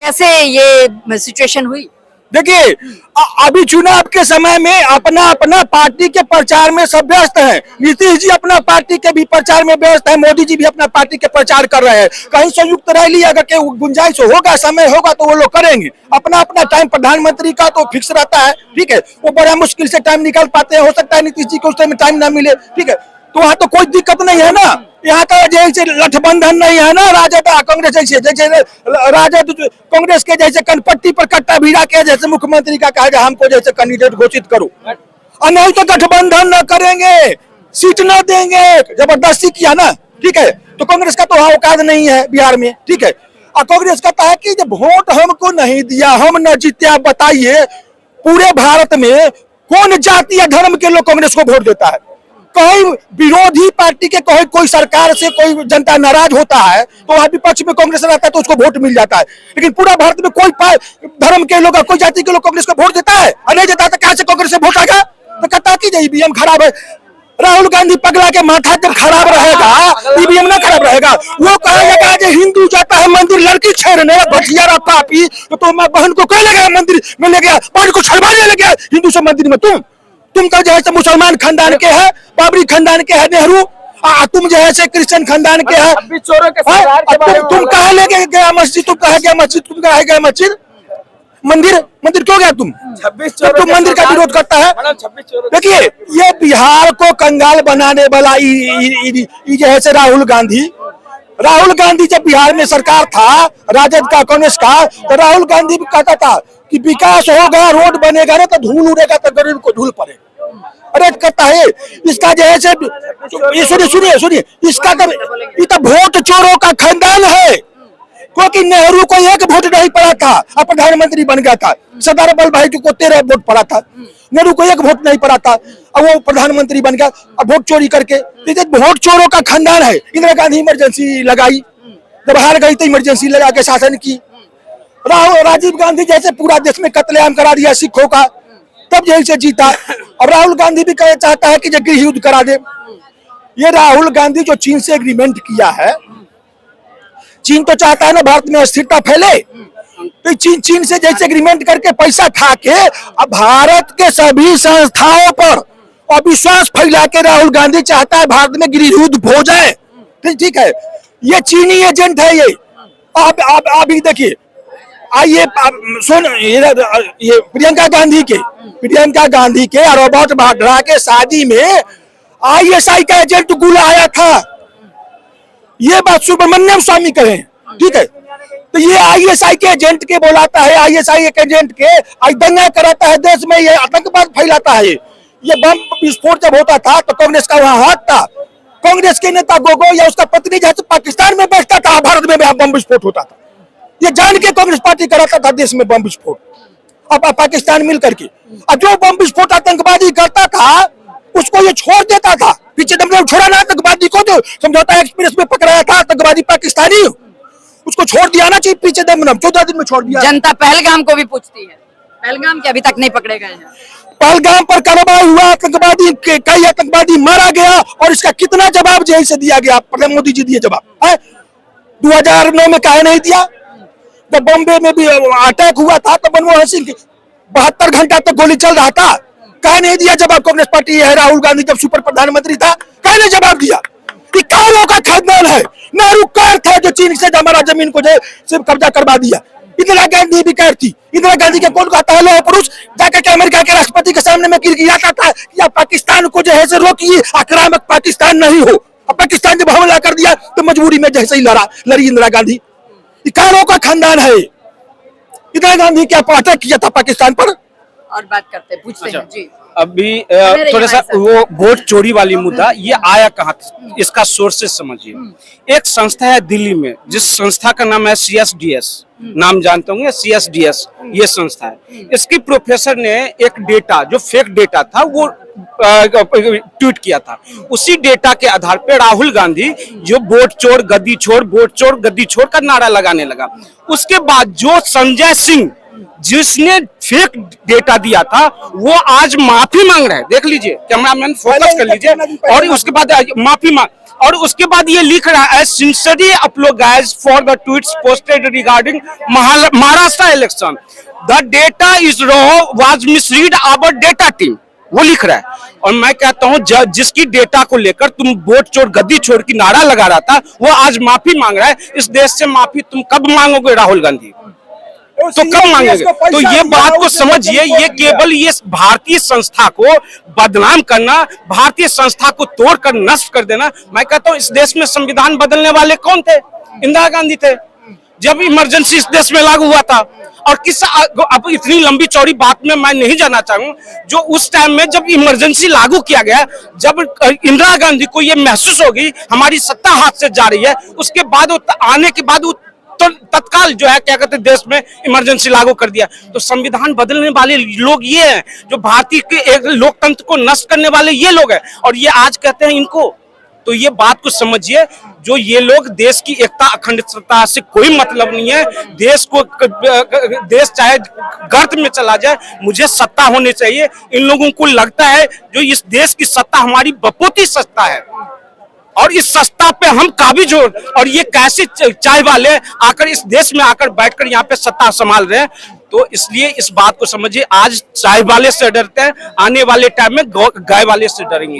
कैसे ये सिचुएशन हुई? देखिए अभी चुनाव के समय में अपना अपना पार्टी के प्रचार में सब व्यस्त हैं। नीतीश जी अपना पार्टी के भी प्रचार में व्यस्त है, मोदी जी भी अपना पार्टी के प्रचार कर रहे हैं। कहीं संयुक्त रैली अगर के गुंजाइश होगा, समय होगा तो वो लोग करेंगे। अपना अपना टाइम प्रधानमंत्री का तो फिक्स रहता है, ठीक है, वो बड़ा मुश्किल से टाइम निकाल पाते हैं। हो सकता है नीतीश जी को उस टाइम टाइम ना मिले, ठीक है, तो वहाँ तो कोई दिक्कत नहीं है ना। यहाँ का जैसे गठबंधन नहीं है ना राजद कांग्रेस जैसे राजद कांग्रेस के जैसे कनपट्टी पर कट्टा भिड़ा के जैसे मुख्यमंत्री का कहा हमको जैसे कैंडिडेट घोषित करो, और नहीं तो गठबंधन न करेंगे, सीट न देंगे। जबरदस्ती किया ना, ठीक है, तो कांग्रेस का तो औकात नहीं है बिहार में, ठीक है। और कांग्रेस कहता है कि जब वोट हमको नहीं दिया, हम न जीते। आप बताइए पूरे भारत में कौन जाति या धर्म के लोग कांग्रेस को वोट देता है? कहीं विरोधी पार्टी के कोई सरकार से कोई जनता नाराज होता है तो वहां विपक्ष में कांग्रेस रहता है तो उसको वोट मिल जाता है। लेकिन पूरा भारत में कोई धर्म के लोग, कोई जाति के लोग कांग्रेस को वोट देता है? और नहीं देता तो कैसे कांग्रेस से वोट आएगा? तो कहता कि ईवीएम खराब है। राहुल गांधी पगला के माथा जब खराब रहेगा, ईवीएम ना खराब रहेगा। वो कहेगा जो हिंदू जाता है मंदिर लड़की छेड़ने भटियारा पापी, तो मैं बहन को कह लगा मंदिर में ले गया, पानी को छड़वाने लग गया हिंदू से मंदिर में। तुम तो जो है मुसलमान खानदान के है, बाबरी खानदान के है नेहरू, तुम जो है क्रिश्चियन खानदान के है। तुम कहा ले गया मस्जिद, तुम कहा गया मस्जिद, तुम कहा गया मस्जिद, मंदिर क्यों गया तुम? 26 तुम मंदिर का विरोध करता है। देखिए ये बिहार को कंगाल बनाने वाला जो है राहुल गांधी जब बिहार में सरकार था राजद का कांग्रेस का, तो राहुल गांधी भी कहता था कि विकास होगा, रोड बनेगा ना तो धूल उड़ेगा तो गरीब को धूल पड़े। अरे करता है इसका जो है सुनिए इसका तो वोट चोरों का खानदान है। क्योंकि नेहरू को एक वोट नहीं पड़ा था और प्रधानमंत्री बन गया था। सरदार वल्लभ भाई को 13 वोट पड़ा था, नेहरू को एक वोट नहीं पड़ा था और वो प्रधानमंत्री बन गया और वोट चोरी करके। वोट चोरों का खानदान है। इंदिरा गांधी इमरजेंसी लगाई, जब हार गई तो इमरजेंसी लगा के शासन की। राजीव गांधी जैसे पूरा देश में कत्लेआम करा दिया सिखों का, तब जेल से जीता। अब राहुल गांधी भी चाहता है कि गृह युद्ध करा दे। ये राहुल गांधी जो चीन से एग्रीमेंट किया है, चीन तो चाहता है ना भारत में अस्थिरता फैले, तो चीन से जैसे एग्रीमेंट करके पैसा खा के अब भारत के सभी संस्थाओं पर अविश्वास फैला के राहुल गांधी चाहता है भारत में गृह युद्ध हो जाए। ठीक है, ये चीनी एजेंट है। ये अभी देखिए आइए सुन, ये प्रियंका गांधी के और रॉबर्ट वाड्रा के शादी में आईएसआई का एजेंट गुला आया था। ये बात सुब्रमण्यम स्वामी कहे, ठीक है, तो ये आईएसआई के एजेंट के बोलाता है, आईएसआई के एजेंट के दंगा कराता है देश में, ये आतंकवाद फैलाता है। ये बम विस्फोट जब होता था तो कांग्रेस का वहां हाथ था। कांग्रेस के नेता गोगो या उसका पत्नी जैसे पाकिस्तान में बैठता था, भारत में बम विस्फोट होता था। ये जान के कांग्रेस पार्टी कराता था देश में बम विस्फोट, अब पाकिस्तान मिल करके। और जो बम विस्फोट आतंकवादी करता था उसको ये छोड़ देता था। पीछे दम छोड़ा ना आतंकवादी को, जो समझौता एक्सप्रेस में पकड़ाया था आतंकवादी पाकिस्तानी, उसको छोड़ दिया ना चाहिए। पीछे दम 14 दिन में छोड़ दिया। जनता पहलगाम को भी पूछती है, पहलगाम के अभी तक नहीं पकड़े गए हैं। पहलगाम पर कार्रवाई हुआ, आतंकवादी कई आतंकवादी मारा गया और इसका कितना जवाब जेल से दिया गया? प्रधानमंत्री मोदी जी दिए जवाब है। 2009 में काहे नहीं दिया? जब बॉम्बे में भी अटैक हुआ था तो मनमोहन सिंह 72 घंटा तक गोली चल रहा था, कहे नहीं दिया जवाब? कांग्रेस पार्टी है, राहुल गांधी जब सुपर प्रधानमंत्री था कहे नहीं जवाब दिया? कारों का खानदान है। नेहरू कार था जो चीन से हमारा जमीन को सिर्फ कब्जा करवा दिया। इंदिरा गांधी भी कार थी। इंदिरा गांधी के कौन कहता है लोह पुरुष जाकर के अमेरिका के राष्ट्रपति के सामने में गिड़गिड़ाता था या पाकिस्तान को जो है से रोकिए, आक्रामक पाकिस्तान नहीं हो। अब पाकिस्तान जब हमला कर दिया तो मजबूरी में जैसे ही लड़ी इंदिरा गांधी। कारों का खानदान है। इंदिरा गांधी क्या अटैक किया था पाकिस्तान पर? और बात करते हैं, पूछते हैं जी। अभी थोड़ा सा वो वोट चोरी वाली मुद्दा ये आया कहाँ, इसका सोर्सेस समझिए। एक संस्था है दिल्ली में जिस संस्था का नाम है CSDS, नाम जानते होंगे, CSDS ये संस्था है। इसकी प्रोफेसर ने एक डेटा जो फेक डेटा था वो ट्वीट किया था। उसी डेटा के आधार पे राहुल गांधी जो वोट चोर गद्दी छोड़, वोट चोर गद्दी छोड़ का नारा लगाने लगा। उसके बाद जो संजय सिंह जिसने फेक डेटा दिया था वो आज माफी मांग रहे हैं। देख लीजिए, कैमरामैन फोकस कर लीजिए। और उसके बाद माफी मांग, और उसके बाद ये लिख रहा है sincerely apologise for the tweets posted regarding Maharashtra election, the data is wrong, was misread our data team, वो लिख रहा है। और मैं कहता हूं जिसकी डेटा को लेकर तुम वोट चोर गद्दी छोड़ की नारा लगा रहा था, वो आज माफी मांग रहा है। इस देश से माफी तुम कब मांगोगे राहुल गांधी? तो कब मांगेंगे? तो ये बात को समझिए, ये केवल ये भारतीय संस्था को बदनाम करना, भारतीय संस्था को तोड़कर नष्ट कर देना। मैं कहता हूं इस देश में संविधान बदलने वाले कौन थे? इंदिरा गांधी थे, जब इमरजेंसी इस देश में लागू हुआ था। और किस अब इतनी लंबी चौड़ी बात में मैं नहीं जाना चाहूँ, जो उस टाइम में जब इमरजेंसी लागू किया गया, जब इंदिरा गांधी को ये महसूस होगी हमारी सत्ता हाथ से जा रही है, उसके बाद आने के बाद तो तत्काल जो है क्या कहते हैं देश में इमरजेंसी लागू कर दिया। तो संविधान बदलने वाले लोग ये हैं, जो भारतीय के एक लोकतंत्र को नष्ट करने वाले ये लोग हैं, और ये आज कहते हैं इनको। तो ये बात को समझिए, जो ये लोग देश की एकता अखंडता से कोई मतलब नहीं है। देश चाहे गर्त में चला जाए, मुझे सत्ता होनी चाहिए। इन लोगों को लगता है जो इस देश की सत्ता हमारी बपोती सत्ता है, और इस सत्ता पे हम काबिज हो। और ये कैसे चाय वाले आकर इस देश में आकर बैठकर यहाँ पे सत्ता संभाल रहे हैं। तो इसलिए इस बात को समझिए, आज चाय वाले से डरते हैं, आने वाले टाइम में गाय वाले से डरेंगे।